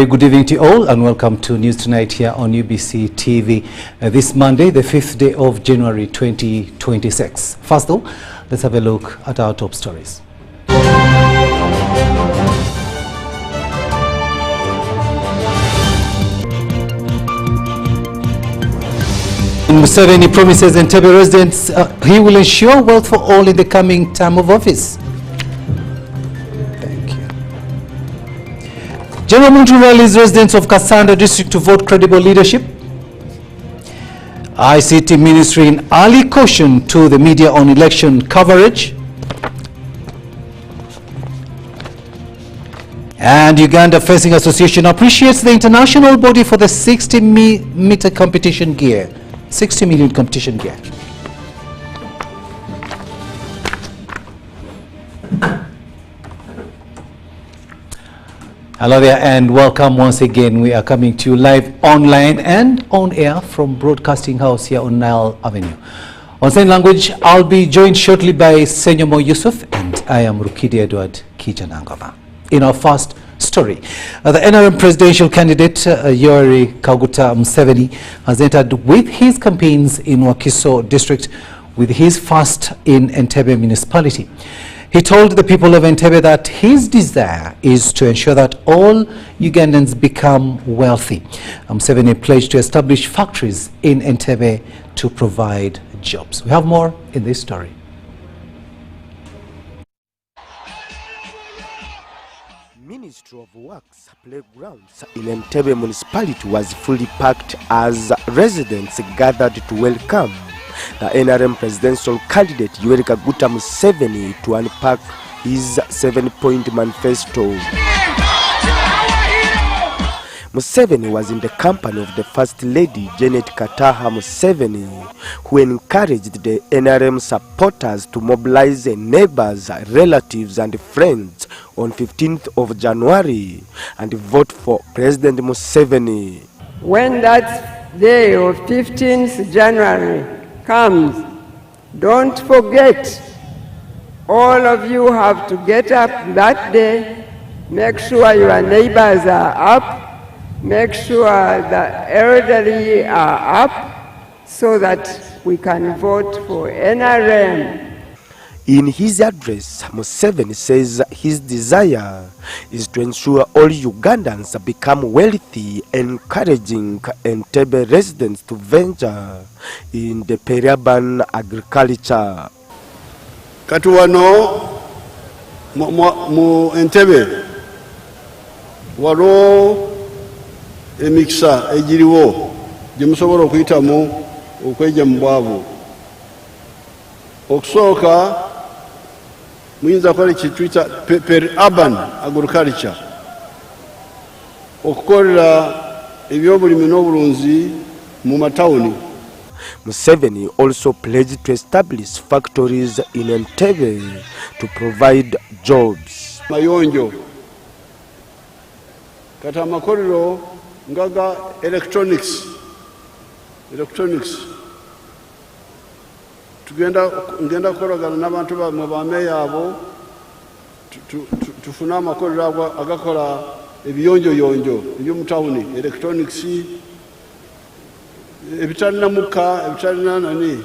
very good evening to all and welcome to News Tonight here on UBC TV this Monday, the 5th day of January 2026. First though, let's have a look at our top stories. Museveni promises Entebbe residents he will ensure wealth for all in the coming term of office. Thank you. General Muntu rallies residents of Kasanda district to vote credible leadership. ICT Ministry in early caution to the media on election coverage. And Uganda Fencing Association appreciates the international body for the 60-meter competition gear. 60 million competition gear. Hello there and welcome once again. We are coming to you live online and on air from Broadcasting House here on Nile Avenue. On sign language, I'll be joined shortly by Senyomo Yusuf and I am Rukiidi Kiijjanagoma. In our first story, the NRM presidential candidate Yoweri Kaguta Museveni has entered with his campaigns in Wakiso district with his first in Entebbe municipality. He told the people of Entebbe that his desire is to ensure that all Ugandans become wealthy. Museveni pledged to establish factories in Entebbe to provide jobs. We have more in this story. Ministry of Works playgrounds in Entebbe municipality was fully packed as residents gathered to welcome the NRM presidential candidate Yoweri Kaguta Museveni to unpack his 7-point manifesto. Museveni was in the company of the First Lady Janet Kataha Museveni, who encouraged the NRM supporters to mobilize their neighbors, relatives and friends on 15th of January and vote for President Museveni. When that day of 15th January comes, don't forget, all of you have to get up that day, make sure your neighbors are up, make sure the elderly are up so that we can vote for NRM. In his address, Museveni says his desire is to ensure all Ugandans become wealthy, encouraging Entebbe residents to venture in the peri-urban agriculture. Katuwano mu Entebbe walo emikisa ejiriwo gye musobola okuyitamu okweja mu bwavu. Okusooka muyinza kukola ekituyita peri-urban agriculture, okukolera ebyobulimi n'obulunzi mu matawuni. Museveni also pledged to establish factories in Entebbe to provide jobs. Mayonjo kati amakolero ngaga electronics ngenda kukolagana n'abantu mu bameeya abo tufuna amakolero agakola ebiyonjoyonjo ebyomutawuni, electronics, ebitalina mukka, ebitalina nani,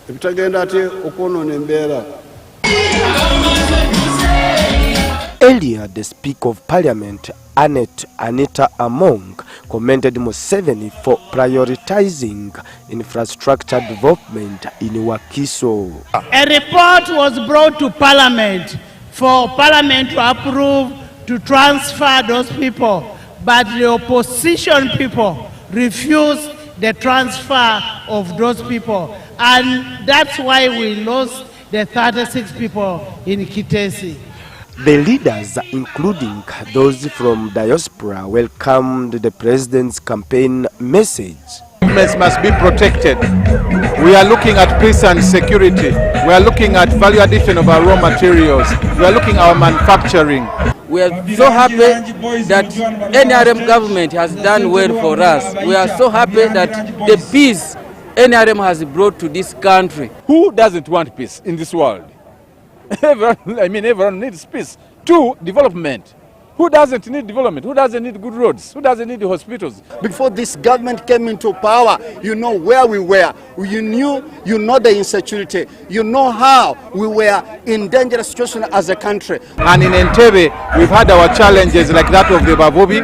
ebitagenda ate okwonoona embeera. Earlier, the Speaker of Parliament, Anita Among, commended Museveni for prioritizing infrastructure development in Wakiso. A report was brought to Parliament for Parliament to approve to transfer those people, but the opposition people refused the transfer of those people, and that's why we lost the 36 people in Kitesi. The leaders, including those from diaspora, welcomed the president's campaign message. Must be protected. We are looking at peace and security. We are looking at value addition of our raw materials. We are looking at our manufacturing. We are so happy that NRM government has done well for us. We are so happy that the peace NRM has brought to this country. Who doesn't want peace in this world? Everyone needs peace. to development. Who doesn't need development? Who doesn't need good roads? Who doesn't need hospitals? Before this government came into power, you know where we were. You know the insecurity. You know how we were in dangerous situation as a country. And in Entebbe, we've had our challenges like that of the Bavubi,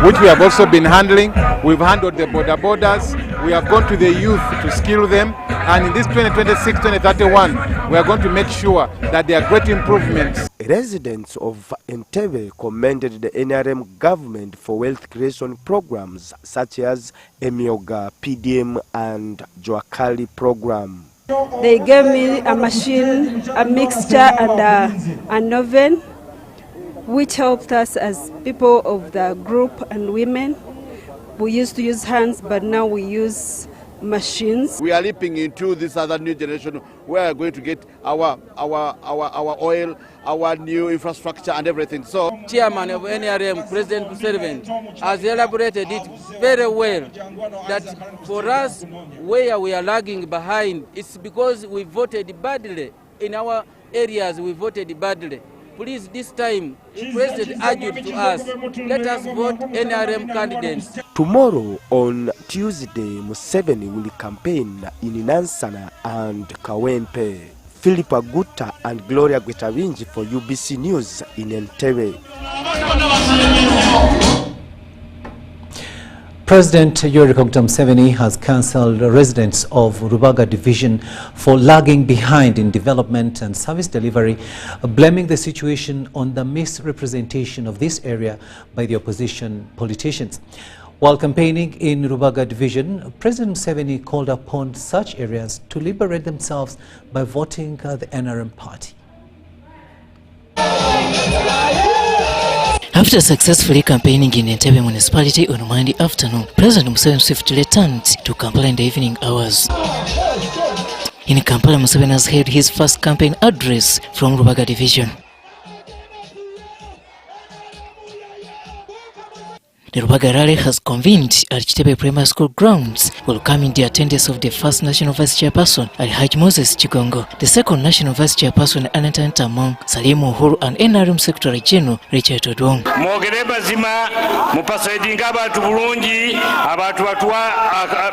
which we have also been handling. We've handled the borders. We have gone to the youth to skill them. And in this 2026-2031, we are going to make sure that there are great improvements. Residents of Entebbe commended the NRM government for wealth creation programs such as Emyoga, PDM and Joakali program. They gave me a machine, a mixture and an oven, which helped us as people of the group and women. We used to use hands, but now we use machines. We are leaping into this other new generation. We are going to get our oil, our new infrastructure and everything. So Chairman of NRM, President Museveni, has elaborated it very well that for us, where we are lagging behind, it's because we voted badly. In our areas, we voted badly. Please, this time, President urged to us, let us vote NRM candidates. Tomorrow, on Tuesday, Museveni will campaign in Nansana and Kawempe. Philippa Gutta and Gloria Gwetavinji for UBC News in Entebbe. President Yoweri Museveni has cancelled residents of Rubaga division for lagging behind in development and service delivery, blaming the situation on the misrepresentation of this area by the opposition politicians. While campaigning in Rubaga division, President Museveni called upon such areas to liberate themselves by voting the NRM party. After successfully campaigning in Entebbe municipality on Monday afternoon, President Museveni swiftly returned to Kampala in the evening hours. In Kampala, Museveni has held his first campaign address from Rubaga division. The Rubaga rally has convened at Kitebe Primary School grounds, welcoming the attendance of the first National Vice Chairperson, Alhaji Moses Chigongo, the second National Vice Chairperson, Anita Ntamong, Salimu Uhuru, and NRM Secretary General Richard Odwong. Mwogere bazima mupasaidinga abantu bulungi abantu batwa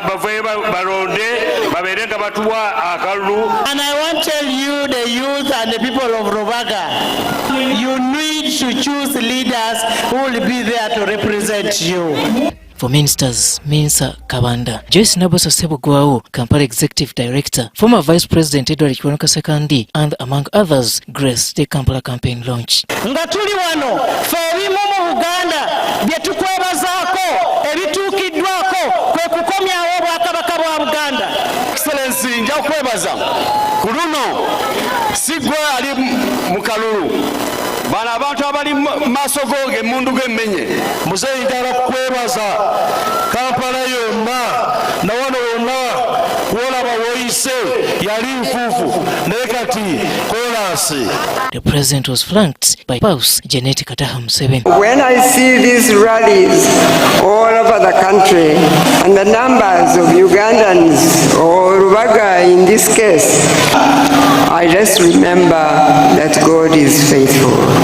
bavaye baronde baberenga batwa akalu. And I want to tell you, the youth and the people of Rubaga, you need to choose leaders who will be there to represent you. For ministers, Minsa Kabanda, Joyce Nabosa Sebugwao, Kampala Executive Director, former Vice President Edward Kiwanuka Sekandi, and among others, graced the Kampala campaign launch. Ngatuli wano, febimu mu Uganda, byetukwebazaako, ebituukiddwako, kwe kukomya obwakabaka bwa Buganda. Excellency, nja kwebaza. Kuluno, sigwe ali mu kalulu. Bana abantu abali maaso googe mundu g'emmenye. Muzeeyi njagala kwebaza Kampala yonna na wano wonna wolaba woyise yali nfuufu naye kati kolansi. The president was flanked by spouse Janet Kataha Museveni. When I see these rallies all over the country and the numbers of Ugandans or Rubaga in this case, I just remember that God is faithful.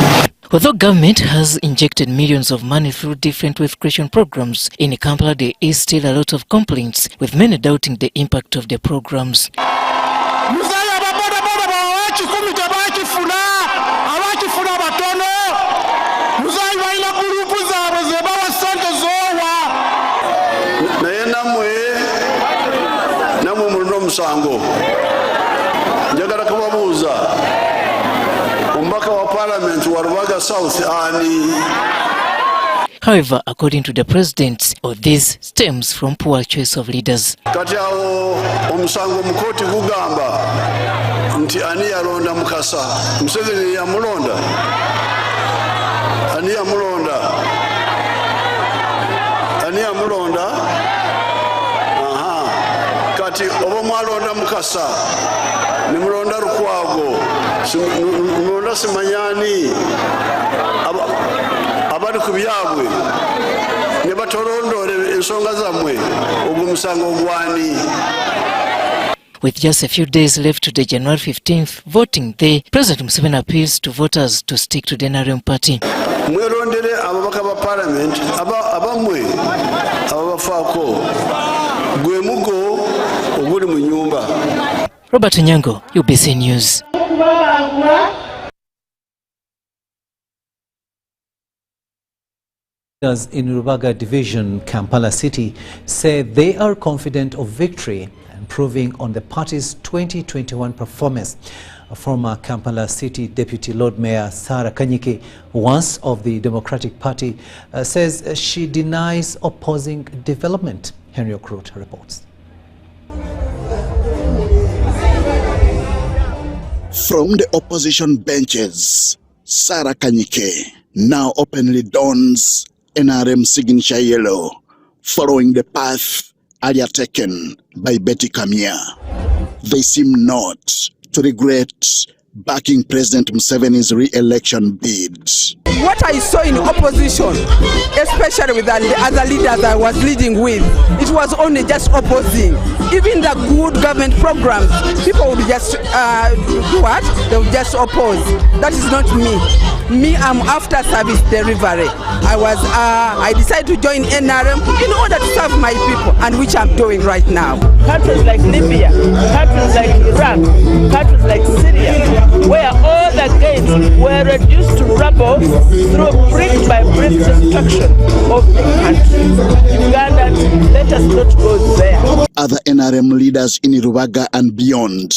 Although government has injected millions of money through different wealth creation programs, in Kampala there is still a lot of complaints, with many doubting the impact of the programs. Njagala kubabuuza omubaka wa parliament wa Rubaga South ani. However, according to the president, all this stems from poor choice of leaders. Kati awo omusango mu kooti gugamba nti ani yalonda Mukasa, Museveni yamulonda. Ani yamulonda? Ani yamulonda? Kati oba mwalonda Mukasa ne mulonda Lukwago, mulonda Simanyani, abali ku byabwe ne batolondole ensonga zammwe, ogwo musango ogwani. With just a few days left to the January 15th voting day, President Museveni appeals to voters to stick to the NRM party. Mwerondere ababaka ba parliament abamwe abafaako gwe mugo oguli mu nyumba. Robert Nyango, UBC News. In Rubaga Division, Kampala City, say they are confident of victory, improving on the party's 2021 performance. Former Kampala City Deputy Lord Mayor Sarah Kanyike, once of the Democratic Party, says she denies opposing development. Henry Okrut reports. From the opposition benches, Sarah Kanyike now openly dons NRM signature yellow, following the path earlier taken by Betty Kamia. They seem not to regret backing President Museveni's re-election bid. What I saw in opposition, especially with the other leaders I was leading with, it was only just opposing. Even the good government programs, people would just do what? They would just oppose. That is not me. Me, I'm after service delivery. I decided to join NRM in order to serve my people, and which I'm doing right now. Countries like Libya, countries like Iraq, countries like Syria, where all the gains were reduced to rubble through brick by brick destruction of the country. Uganda, let us not go there. Other NRM leaders in Rubaga and beyond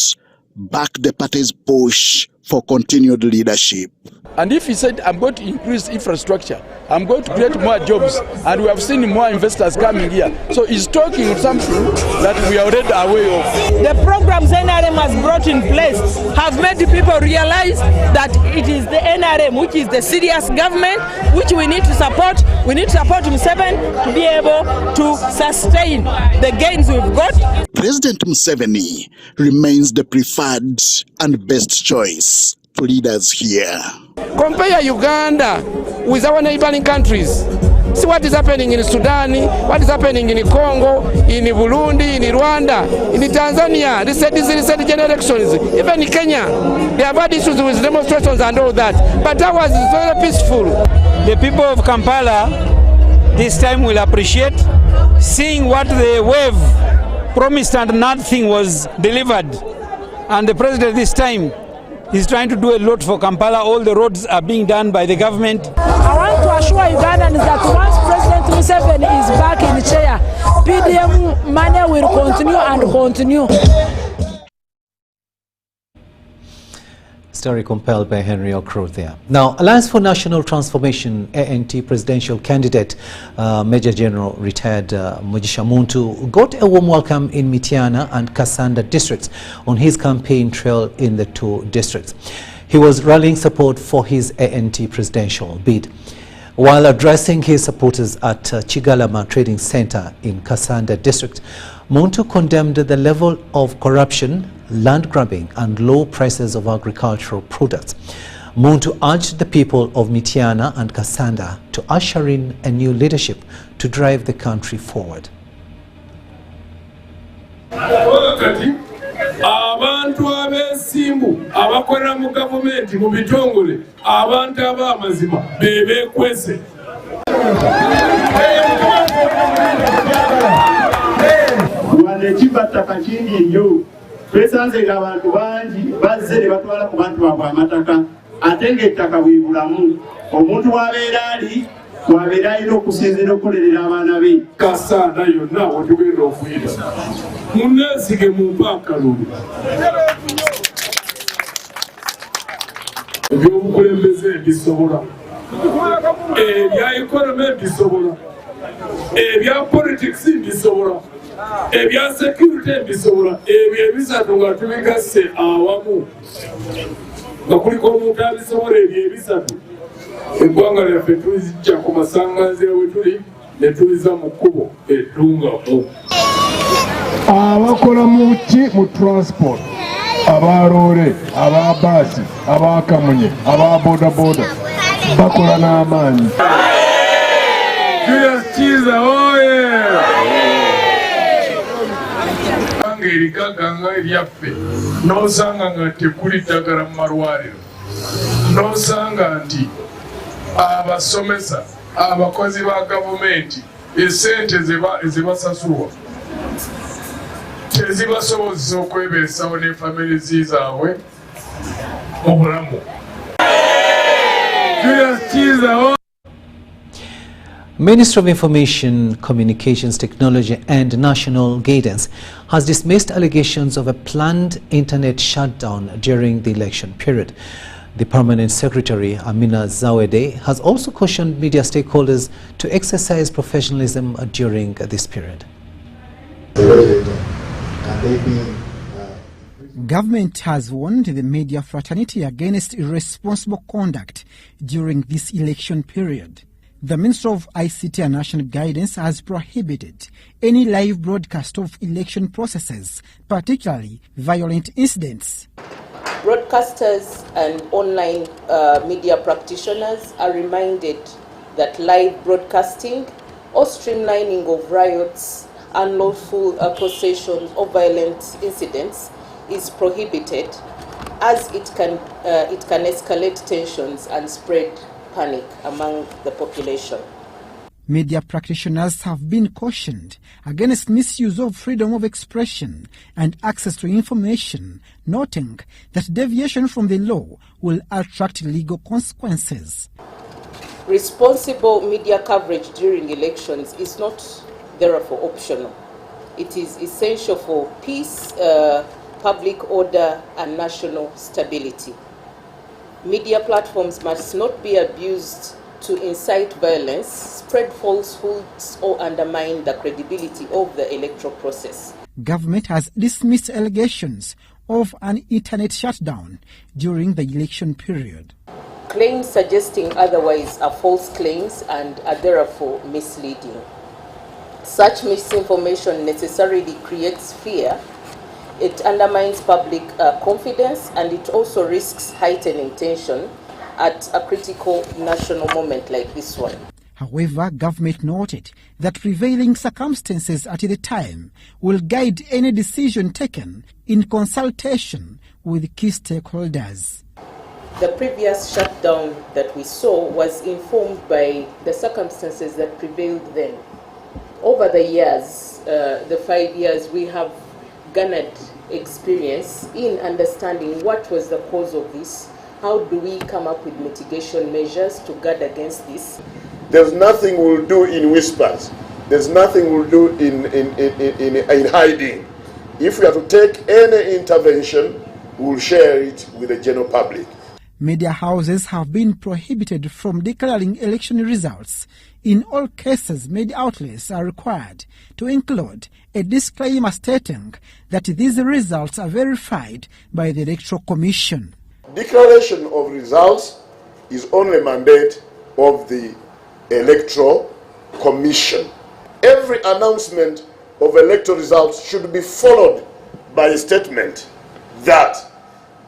back the party's push for continued leadership. And if he said, I'm going to increase infrastructure, I'm going to create more jobs, and we have seen more investors coming here. So he's talking something that we are already aware of. The programs NRM has brought in place have made the people realize that it is the NRM, which is the serious government, which we need to support. We need to support Museveni to be able to sustain the gains we've got. President Museveni remains the preferred and best choice to leaders here. Compare Uganda with our neighboring countries. See what is happening in Sudan, what is happening in Congo, in Burundi, in Rwanda, in Tanzania, recent elections, even in Kenya. They have had issues with demonstrations and all that. But that was very peaceful. The people of Kampala this time will appreciate seeing what the wave promised and nothing was delivered. And the president this time is trying to do a lot for Kampala. All the roads are being done by the government. I want to assure Ugandans that once President Museveni is back in the chair, PDM money will continue and continue. Story compiled by Henry Okrut there. Now, Alliance for National Transformation ANT presidential candidate, Major General retired Mugisha Muntu, got a warm welcome in Mityana and Kasanda districts on his campaign trail in the two districts. He was rallying support for his ANT presidential bid. While addressing his supporters at Chigalama Trading Center in Kasanda district, Muntu condemned the level of corruption, land grabbing and low prices of agricultural products. Muntu urged the people of Mityana and Kasanda to usher in a new leadership to drive the country forward. Abantu abesimbu abakorera mu government mu bitongole abantu abamazima bebe kwese wale kibataka kingi nnyo twesanze abantu bangi bazze ne batwala ku bantu baabwe amataka ate ng'ettaka bwibulamu omuntu wabeera ali wabeera alina okusinzira okukolerera abaana be. Kasanda yonna wetugenda okuyita munneesige mu mpaakalulu ebyobukulembeze bisobola ebya economy bisobola ebya politics bisobola ebya security bisobola ebyo ebisatu nga tubigasse awamu nga kuliko omuntu abisobola ebyo ebisatu eggwanga lyaffe tulijja ku masanganzira we tuli ne tuliza mu kkubo eddungamu. Abakola mu transport, abalore, ababaasi, abakamunye, ababodaboda bakola n'amaanyi. Julius Kiza oye! erigaganga eryaffe n'osanga nga tekuli ddagala mu malwaliro n'osanga nti abasomesa abakozi ba gavumenti esente zebasasulwa tezibasobozesa okwebeesawo ne famirizi zaabwe mu bulamu. Ministry of Information, Communications Technology and National Guidance has dismissed allegations of a planned internet shutdown during the election period. The Permanent Secretary, Amina Zawede, has also cautioned media stakeholders to exercise professionalism during this period. Government has warned the media fraternity against irresponsible conduct during this election period. The Ministry of ICT and National Guidance has prohibited any live broadcast of election processes, particularly violent incidents. Broadcasters and online media practitioners are reminded that live broadcasting or streamlining of riots, unlawful processions or violent incidents is prohibited, as it can escalate tensions and spread panic among the population. Media practitioners have been cautioned against misuse of freedom of expression and access to information, noting that deviation from the law will attract legal consequences. Responsible media coverage during elections is not therefore optional. It is essential for peace, public order and national stability. Media platforms must not be abused to incite violence, spread falsehoods or undermine the credibility of the electoral process. Government has dismissed allegations of an internet shutdown during the election period. Claims suggesting otherwise are false claims and are therefore misleading. Such misinformation necessarily creates fear. It undermines public confidence, and it also risks heightening tension at a critical national moment like this one. However, government noted that prevailing circumstances at the time will guide any decision taken in consultation with key stakeholders. The previous shutdown that we saw was informed by the circumstances that prevailed then. Over the years, the 5 years, we have garnered experience in understanding what was the cause of this. How do we come up with mitigation measures to guard against this? There's nothing we'll do in whispers. There's nothing we'll do in hiding. If we have to take any intervention, we'll share it with the general public. Media houses have been prohibited from declaring election results. In all cases, media outlets are required to include a disclaimer stating that these results are verified by the Electoral Commission. Declaration of results is only mandate of the Electoral Commission. Every announcement of electoral results should be followed by a statement that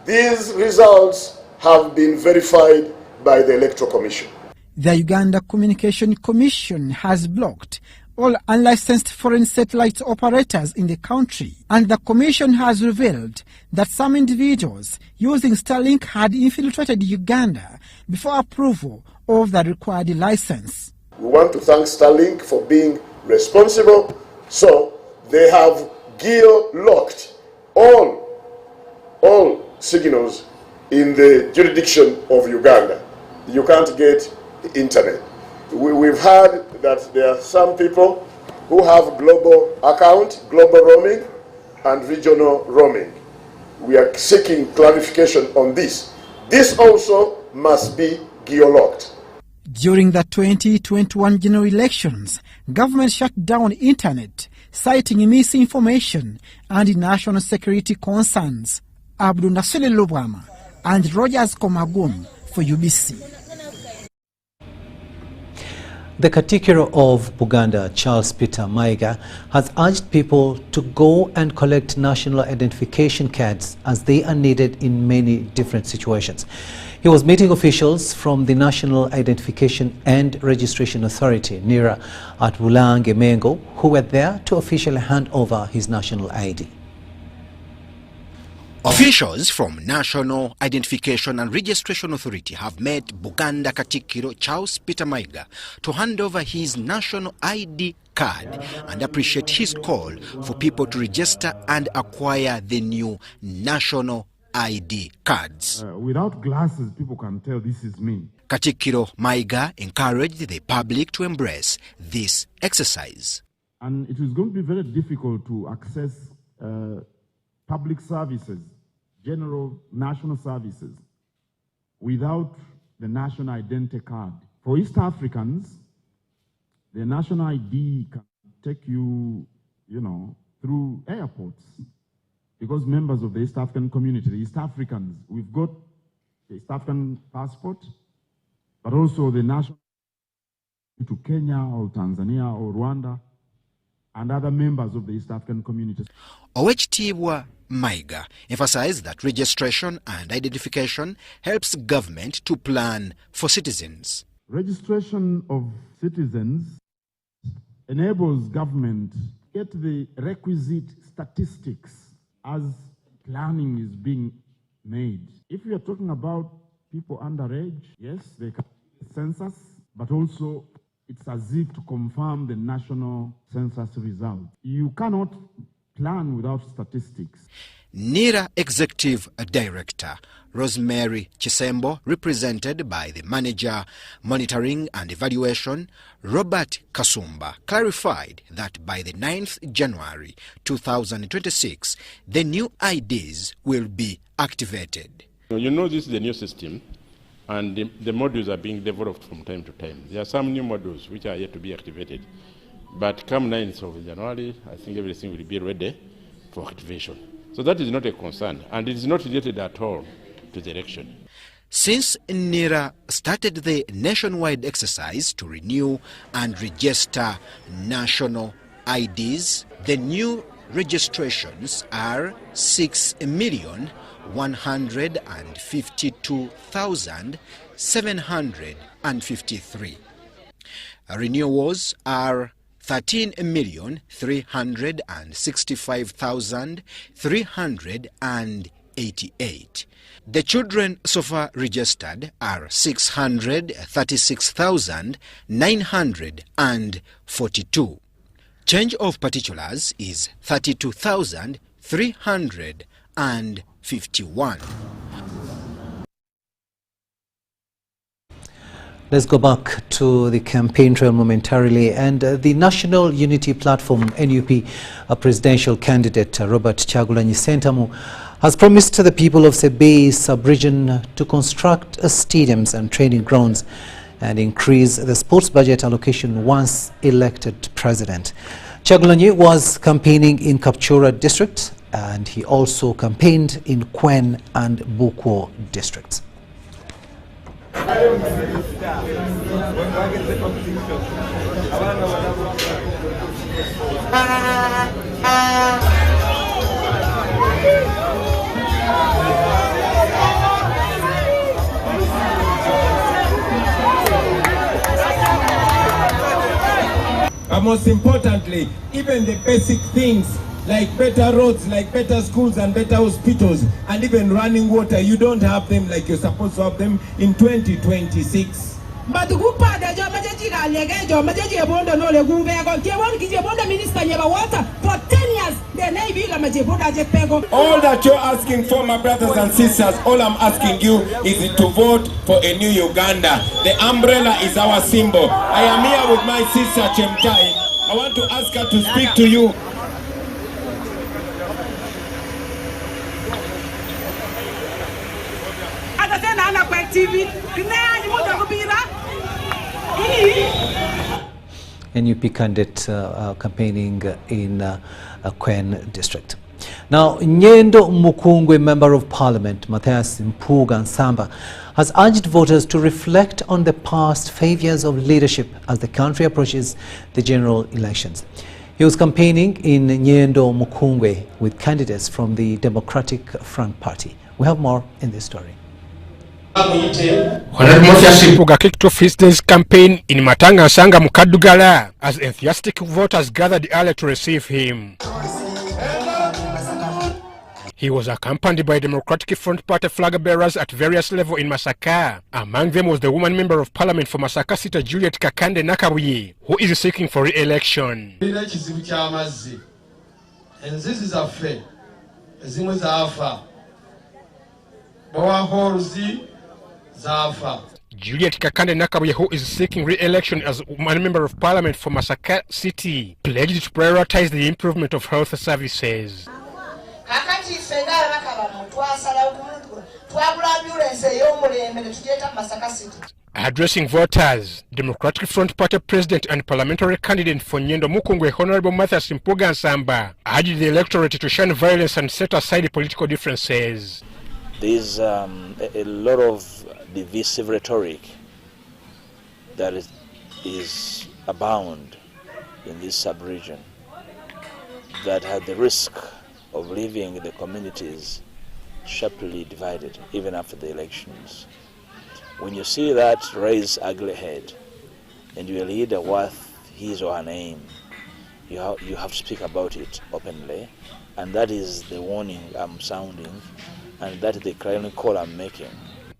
these results have been verified by the Electoral Commission. The Uganda Communication Commission has blocked all unlicensed foreign satellite operators in the country, and the Commission has revealed that some individuals using Starlink had infiltrated Uganda before approval of the required license. We want to thank Starlink for being responsible, so they have geo-locked all signals in the jurisdiction of Uganda. You can't get the internet. We've heard that there are some people who have global account, global roaming, and regional roaming. We are seeking clarification on this. This also must be geo-locked. During the 2021 general elections, government shut down internet, citing misinformation and national security concerns. Abdul Nasile Lobama and Rogers Komagum for UBC. The Katikiro of Buganda, Charles Peter Maiga, has urged people to go and collect national identification cards as they are needed in many different situations. He was meeting officials from the National Identification and Registration Authority, NIRA, at Bulange Mengo, who were there to officially hand over his national ID. Officials from National Identification and Registration Authority have met Buganda Katikkiro Charles Peter Mayiga to hand over his national ID card and appreciate his call for people to register and acquire the new national ID cards. Without glasses, people can tell this is me. Katikkiro Mayiga encouraged the public to embrace this exercise. And it is going to be very difficult to access public services, general national services, without the national identity card. For East Africans, the national ID can take you, through airports. Because members of the East African community, the East Africans, we've got the East African passport, but also the national to Kenya or Tanzania or Rwanda and other members of the East African community. Owekitiibwa Mayiga emphasized that registration and identification helps government to plan for citizens. Registration of citizens enables government to get the requisite statistics as planning is being made. If we are talking about people underage, yes, they can do the census, but also it's as if to confirm the national census result. You cannot plan without statistics. NIRA Executive Director Rosemary Chisembo, represented by the Manager Monitoring and Evaluation Robert Kasumba, clarified that by the 9th January 2026, the new IDs will be activated. You know, this is the new system, and the modules are being developed from time to time. There are some new modules which are yet to be activated, but come 9th of January, I think everything will be ready for activation. So that is not a concern, and it is not related at all to the election. Since NIRA started the nationwide exercise to renew and register national IDs, the new registrations are 6,152,753. Renewals are 13,365,388. The children so far registered are 636,942. Change of particulars is 32,351. Let's go back to the campaign trail momentarily. And the National Unity Platform, NUP, presidential candidate Robert Kyagulanyi Ssentamu has promised to the people of Sebei sub-region to construct stadiums and training grounds and increase the sports budget allocation once elected president. Kyagulanyi was campaigning in Kapchora district, and he also campaigned in Kwen and Bukwo districts. But most importantly, even the basic things like better roads, like better schools and better hospitals, and even running water, you don't have them like you're supposed to have them in 2026. But minister for 10 years. All that you're asking for, my brothers and sisters, all I'm asking you is to vote for a new Uganda. The umbrella is our symbol. I am here with my sister Chemtai. I want to ask her to speak to you. NUP candidate campaigning in Kwen district. Now, Nyendo Mukungwe, Member of Parliament, Matthias Mpuga Nsamba, has urged voters to reflect on the past 5 years of leadership as the country approaches the general elections. He was campaigning in Nyendo Mukungwe with candidates from the Democratic Front Party. We have more in this story. Mpuga kicked off his day's campaign in Matanga Sanga Mukadugala as enthusiastic voters gathered early to receive him. He was accompanied by Democratic Front Party flag bearers at various levels in Masaka. Among them was the woman member of parliament for Masaka City, Juliet Kakande Nakabuye, who is seeking for re-election. Juliet Kakande Nakabuye, who is seeking re-election as one member of parliament for Masaka City, pledged to prioritize the improvement of health services. Addressing voters, Democratic Front Party President and parliamentary candidate for Nyendo Mukungwe, Honorable Matthias Mpuga Nsamba, urged the electorate to shun violence and set aside political differences. There's a lot of divisive rhetoric that is abound in this sub-region that had the risk of leaving the communities sharply divided even after the elections. When you see that raise ugly head and your leader worth his or her name, you have to speak about it openly, and that is the warning I'm sounding, and that is the clarion call I'm making.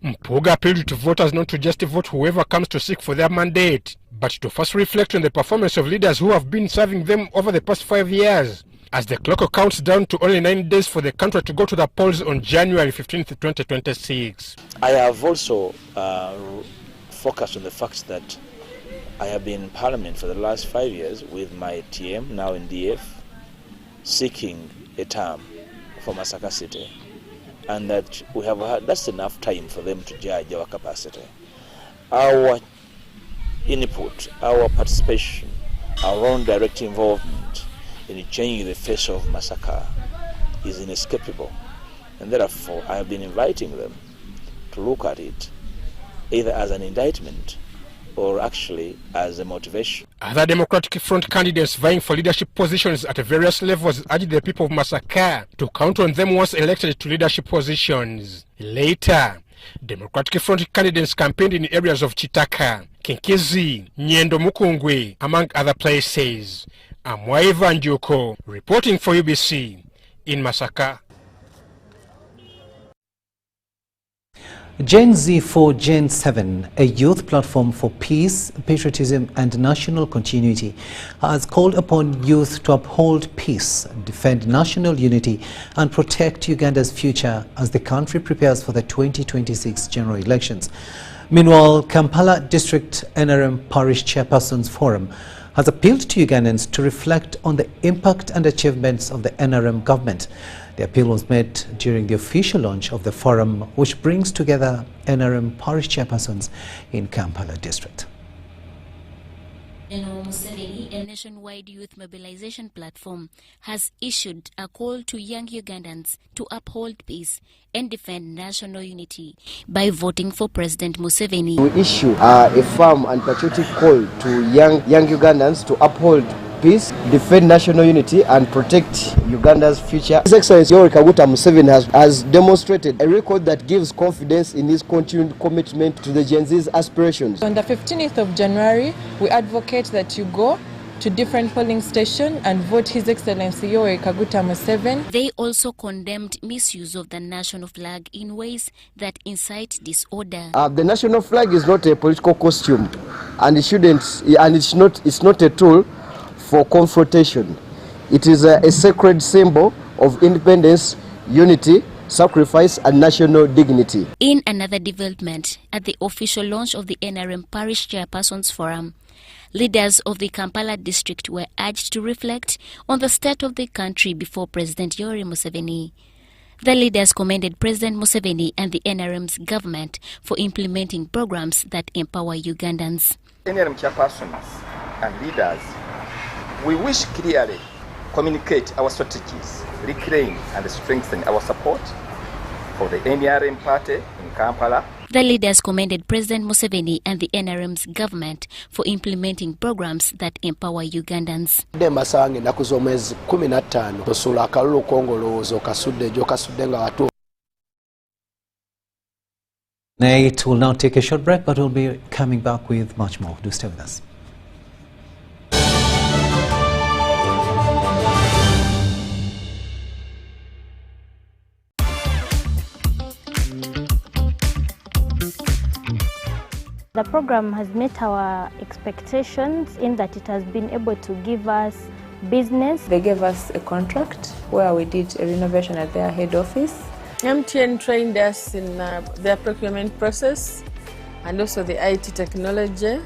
Mpuga appealed to voters not to just vote whoever comes to seek for their mandate, but to first reflect on the performance of leaders who have been serving them over the past 5 years, as the clock counts down to only 9 days for the country to go to the polls on January 15th, 2026. I have also focused on the fact that I have been in Parliament for the last 5 years with my TM, now in DF, seeking a term for Masaka City, and that we have had, that's enough time for them to judge our capacity. Our input, our participation, our own direct involvement in changing the face of Masaka is inescapable, and therefore I have been inviting them to look at it either as an indictment or actually as a motivation. Other Democratic Front candidates vying for leadership positions at various levels urged the people of Masaka to count on them once elected to leadership positions. Later, Democratic Front candidates campaigned in areas of Chitaka, Kinkezi, Nyendo Mukungwe, among other places. Amwaiva Njuko, reporting for UBC in Masaka. Gen Z for Gen 7, a youth platform for peace, patriotism and national continuity, has called upon youth to uphold peace, defend national unity and protect Uganda's future as the country prepares for the 2026 general elections. Meanwhile, Kampala District NRM Parish Chairpersons Forum has appealed to Ugandans to reflect on the impact and achievements of the NRM government. The appeal was made during the official launch of the forum, which brings together NRM parish chairpersons in Kampala district. Museveni, a nationwide youth mobilization platform, has issued a call to young Ugandans to uphold peace and defend national unity by voting for President Museveni. We issue a firm and patriotic call to young Ugandans to uphold peace, defend national unity and protect Uganda's future. His Excellency Yoweri Kaguta Museveni has demonstrated a record that gives confidence in his continued commitment to the Gen Z's aspirations. On the 15th of January, we advocate that you go to different polling stations and vote His Excellency Yoweri Kaguta Museveni. They also condemned misuse of the national flag in ways that incite disorder. The national flag is not a political costume, and it's not a tool for confrontation. It is a sacred symbol of independence, unity, sacrifice and national dignity. In another development, at the official launch of the NRM Parish Chairpersons Forum, leaders of the Kampala district were urged to reflect on the state of the country before President Yoweri Museveni. The leaders commended President Museveni and the NRM's government for implementing programs that empower Ugandans. NRM chairpersons and leaders, we wish clearly communicate our strategies, reclaim and strengthen our support for the NRM party in Kampala. The leaders commended President Museveni and the NRM's government for implementing programs that empower Ugandans. Nate will now take a short break, but we'll be coming back with much more. Do stay with us. The program has met our expectations in that it has been able to give us business. They gave us a contract where we did a renovation at their head office. MTN trained us in their procurement process and also the IT technology.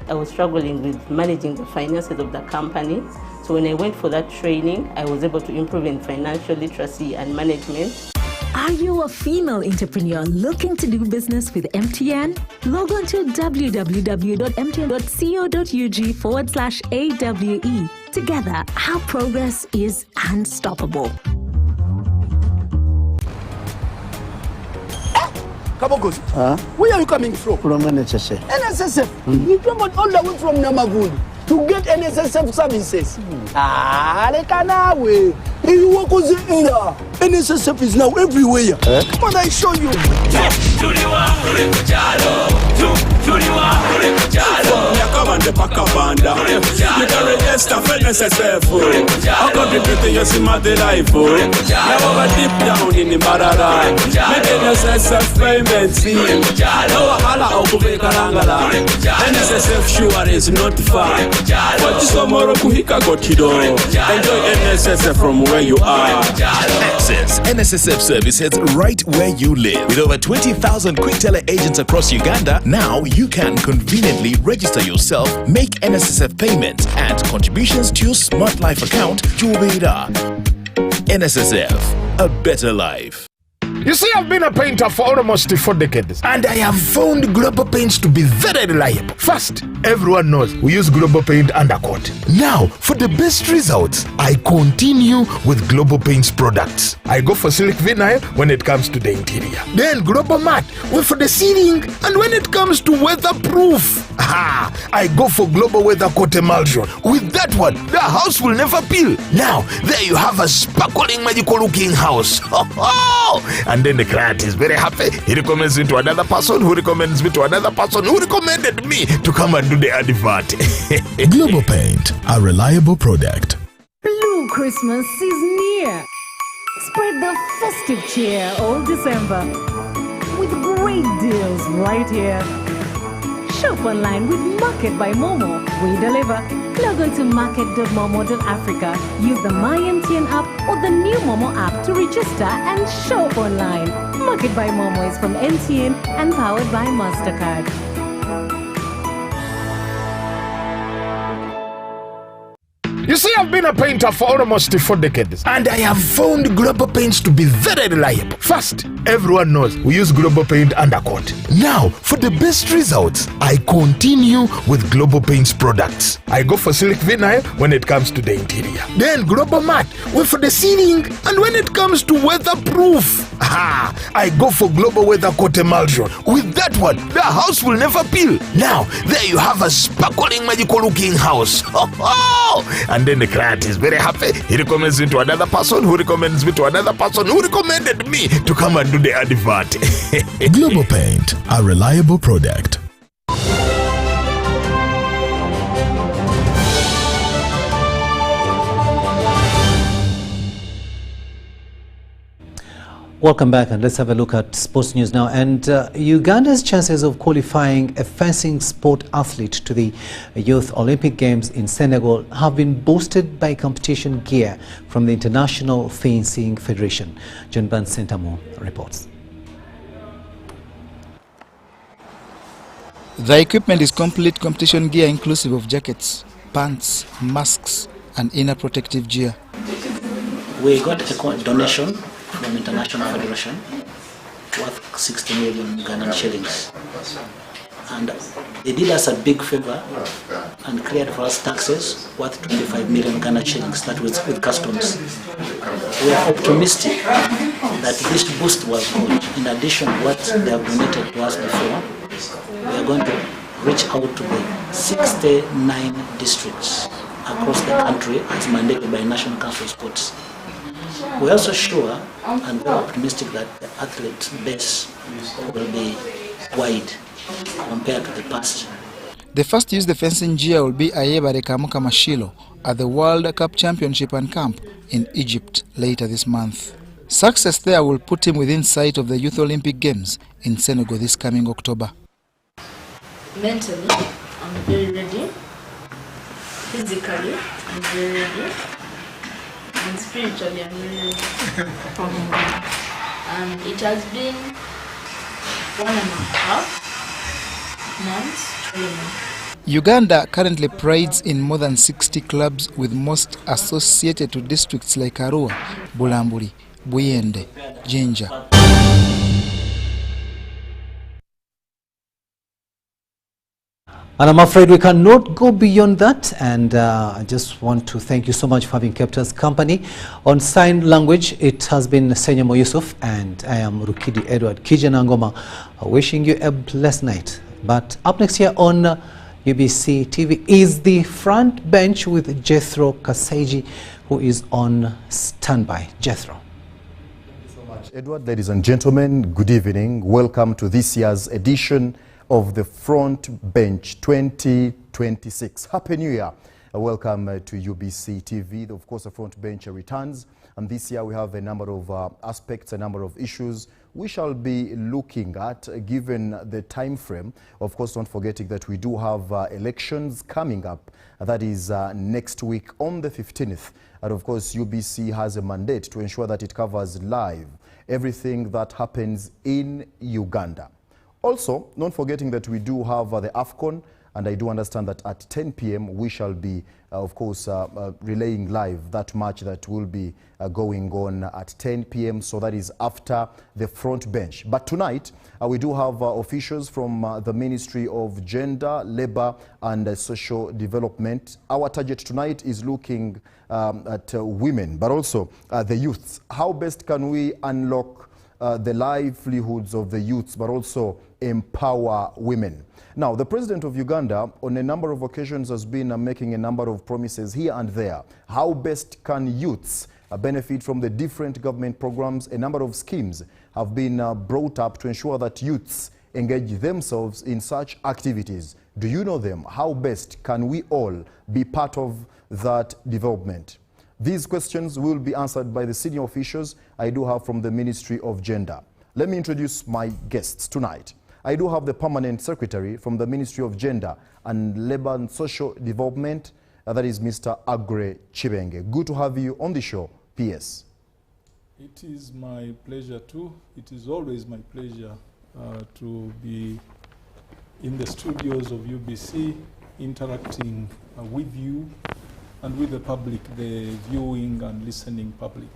I was struggling with managing the finances of the company. So when I went for that training, I was able to improve in financial literacy and management. Are you a female entrepreneur looking to do business with MTN? Log on to www.mtn.co.ug/AWE. Together, our progress is unstoppable. Kabogos, where are you coming from? From NSSF. NSSF? You came all the way from Namagund to get NSSF services. Lekanawe. NSSF is now everywhere. Come on, I show you. You can register for NSSF. How come you put your smart life? Now deep down in the Marara. Make NSSF payments. No wahala okubekarangala. NSSF sure is not far. But tomorrow kuhika gotido. Enjoy NSSF from where you are. Access NSSF services right where you live. With over 20,000 quick teller agents across Uganda, now you can conveniently register yourself, make NSSF payments and contributions to your Smart Life account to Ubeda. NSSF, a better life. You see, I've been a painter for almost 4 decades, and I have found Global Paints to be very reliable. First, everyone knows we use Global Paint undercoat. Now, for the best results, I continue with Global Paints products. I go for Silk Vinyl when it comes to the interior. Then Global Matte for the ceiling, and when it comes to weatherproof, I go for Global Weather Coat Emulsion. With that one, the house will never peel. Now, there you have a sparkling, magical looking house. And then the client is very happy. He recommends me to another person who recommends me to another person who recommended me to come and do the advert. Global Paint, a reliable product. Blue Christmas is near. Spread the festive cheer all December with great deals right here. Shop online with Market by Momo. We deliver. Log on to market.momo.africa. Use the MyMTN app or the new Momo app to register and shop online. Market by Momo is from MTN and powered by MasterCard. You see, I've been a painter for almost 4 decades, and I have found Global Paints to be very reliable. First, everyone knows we use Global Paint undercoat. Now, for the best results, I continue with Global Paints products. I go for Silk Vinyl when it comes to the interior. Then Global Matte for the ceiling, and when it comes to weatherproof, I go for Global Weather Coat Emulsion. With that one, the house will never peel. Now, there you have a sparkling, magical looking house. And then the client is very happy. He recommends me to another person who recommends me to another person who recommended me to come and do the advert. Global Paint, a reliable product. Welcome back, and let's have a look at sports news now. And Uganda's chances of qualifying a fencing sport athlete to the Youth Olympic Games in Senegal have been boosted by competition gear from the International Fencing Federation. John Van Sentamo reports. The equipment is complete competition gear inclusive of jackets, pants, masks and inner protective gear. We got a donation from International Federation worth 60 million Ugandan shillings, and they did us a big favor and cleared for us taxes worth 25 million Ghana shillings, that was with customs. We are optimistic that this boost was good. In addition to what they have donated to us before, we are going to reach out to the 69 districts across the country as mandated by National Council of Sports. We're also sure and very optimistic that the athlete base will be wide compared to the past. The first to use the fencing gear will be Ayebare Kamuka Mashilo at the World Cup Championship and Camp in Egypt later this month. Success there will put him within sight of the Youth Olympic Games in Senegal this coming October. Mentally, I'm very ready. Physically, I'm very ready. And spiritually, I'm very ready. And it has been 1.5 months training. Uganda currently prides in more than 60 clubs, with most associated to districts like Arua, Bulambuli, Buyende, Jinja. And I'm afraid we cannot go beyond that, and I just want to thank you so much for having kept us company. On sign language, it has been Senyomo Yusuf, and I am Rukiidi Kiijjanagoma, wishing you a blessed night. But up next year on UBC TV is the front bench with Jethro Kasaiji, who is on standby. Jethro. Thank you so much, Edward. Ladies and gentlemen, good evening. Welcome to this year's edition of the Front Bench 2026. Happy New Year. Welcome to UBC TV. Of course, the Front Bench returns, and this year we have a number of aspects, a number of issues we shall be looking at given the time frame. Of course, not forgetting that we do have elections coming up. That is next week on the 15th. And of course, UBC has a mandate to ensure that it covers live everything that happens in Uganda. Also, not forgetting that we do have the AFCON, and I do understand that at 10 p.m. we shall be, of course, relaying live that match that will be going on at 10 p.m. So that is after the front bench. But tonight, we do have officials from the Ministry of Gender, Labour and Social Development. Our target tonight is looking at women, but also the youths. How best can we unlock the livelihoods of the youths, but also empower women? Now, the President of Uganda on a number of occasions has been making a number of promises here and there. How best can youths benefit from the different government programs? A number of schemes have been brought up to ensure that youths engage themselves in such activities. Do you know them? How best can we all be part of that development? These questions will be answered by the senior officials I do have from the Ministry of Gender. Let me introduce my guests tonight. I do have the Permanent Secretary from the Ministry of Gender and Labour and Social Development, that is Mr. Agre Chibenge. Good to have you on the show, PS. It is my pleasure too. It is always my pleasure to be in the studios of UBC, interacting with you and with the public, the viewing and listening public.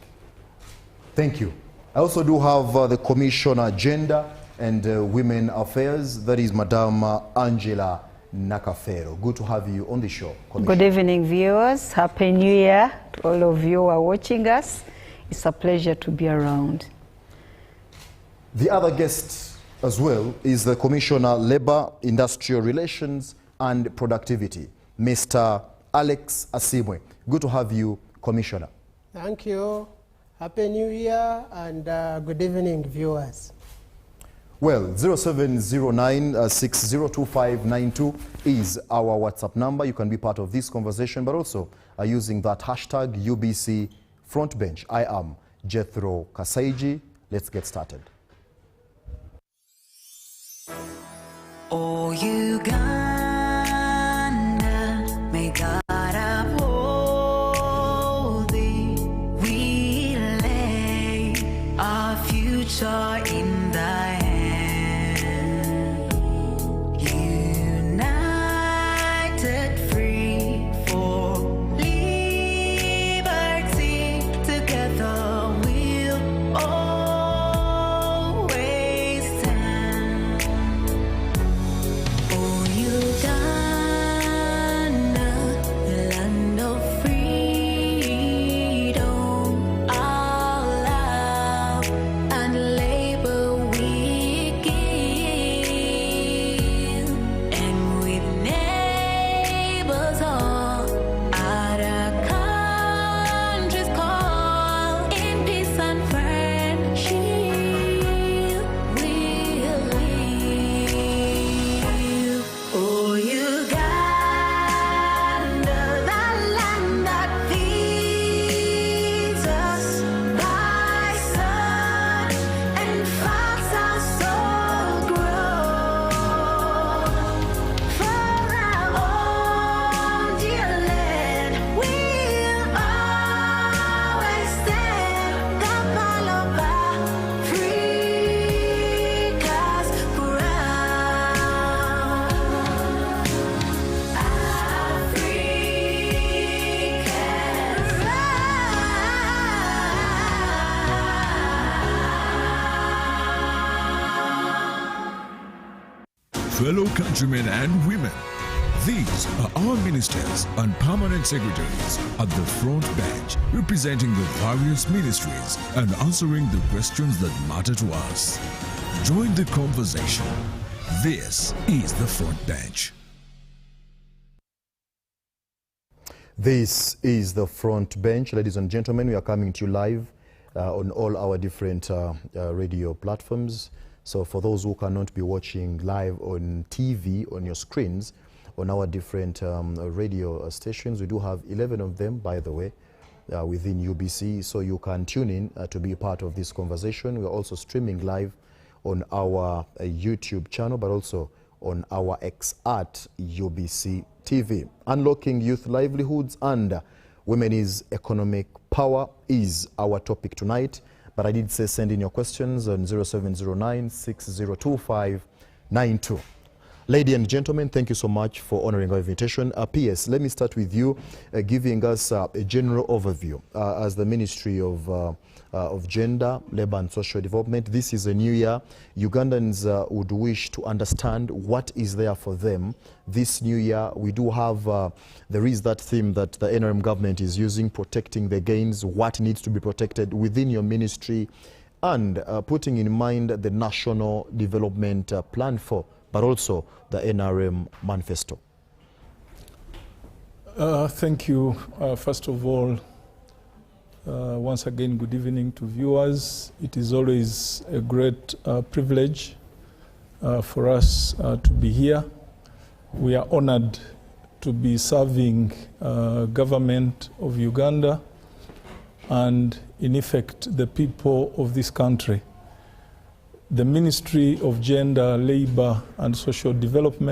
Thank you. I also do have the Commissioner Gender and Women Affairs, that is Madam Angela Nakafero. Good to have you on the show, Good evening, viewers. Happy New Year to all of you who are watching us. It's a pleasure to be around. The other guest as well is the Commissioner Labour, Industrial Relations and Productivity, Mr. Alex Asimwe. Good to have you, Commissioner. Thank you. Happy New Year and good evening, viewers. Well, 0709-602592 is our WhatsApp number. You can be part of this conversation, but also using that hashtag UBC Frontbench. I am Jethro Kasaiji. Let's get started. Oh, Uganda, may God uphold thee. We lay our future in thy hand. United, free for liberty. Together we'll always stand. Oh, Uganda. fellow countrymen and women. These are our ministers and permanent secretaries at the front bench, representing the various ministries and answering the questions that matter to us. Join the conversation. This is the front bench. This is the front bench. Ladies and gentlemen, we are coming to you live on all our different radio platforms. So for those who cannot be watching live on TV, on your screens, on our different radio stations, we do have 11 of them, by the way, within UBC, so you can tune in to be part of this conversation. We're also streaming live on our YouTube channel, but also on our X at UBC TV. Unlocking youth livelihoods and women's economic power is our topic tonight. But I did say send in your questions on 0709 602592. Ladies and gentlemen, thank you so much for honoring our invitation. PS, let me start with you, giving us a general overview. As the Ministry of Gender, Labour and Social Development, this is a new year. Ugandans would wish to understand what is there for them this new year. We do have, there is that theme that the NRM government is using, protecting the gains, what needs to be protected within your ministry, and putting in mind the National Development Plan for, but also the NRM manifesto. Thank you. First of all, once again, good evening to viewers. It is always a great privilege for us to be here. We are honored to be serving government of Uganda and, in effect, the people of this country. The Ministry of Gender, Labour and Social Development